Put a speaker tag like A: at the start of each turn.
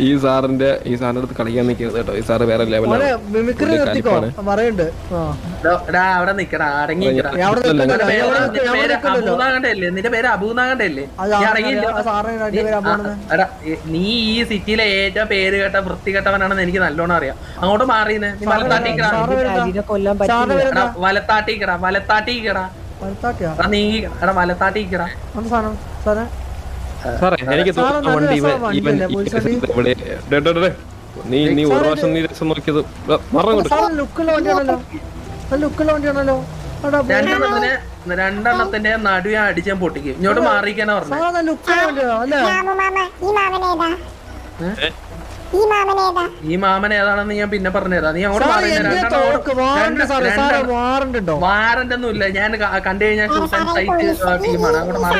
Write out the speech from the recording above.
A: ഈ സാറിന്റെ അടുത്ത് കളിക്കാൻ നിൽക്കരുത് കേട്ടോ. ഈ സാറ് വേറെ ലെവലാണ്.
B: അവിടെ നിക്കടാ, അടങ്ങിക്കടാ. നിന്റെ പേര് അബൂന്നാകണ്ടല്ലേ? നീ ഈ സിറ്റിയിലെ ഏറ്റവും പേര് കേട്ട വൃത്തികെട്ടവനാണെന്ന് എനിക്ക് നല്ലോണം അറിയാം. അങ്ങോട്ട് മാറിയെന്ന് നീ വലത്താട്ടിക്കടാ, വലത്താട്ടിക്കടാ നീ വലത്താട്ടിക്കടാ.
A: സാറേ എനിക്ക് തോന്നുന്ന വണ്ടി നീ ഒരു വർഷം നീ രസം നോക്കിയത്
B: രണ്ടെണ്ണത്തിന്റെ നടുവെ അടിച്ചാൻ പൊട്ടിക്കും. ഇങ്ങോട്ട് മാറിക്കാനാ പറഞ്ഞു. ഈ മാമൻ ഏതാണെന്ന് ഞാൻ പിന്നെ പറഞ്ഞുതരാ. നീ അങ്ങോട്ട് വാറന്റ് ഒന്നും ഇല്ല. ഞാൻ കണ്ടു കഴിഞ്ഞാൽ ടീമാണ്. അങ്ങോട്ട് മാറി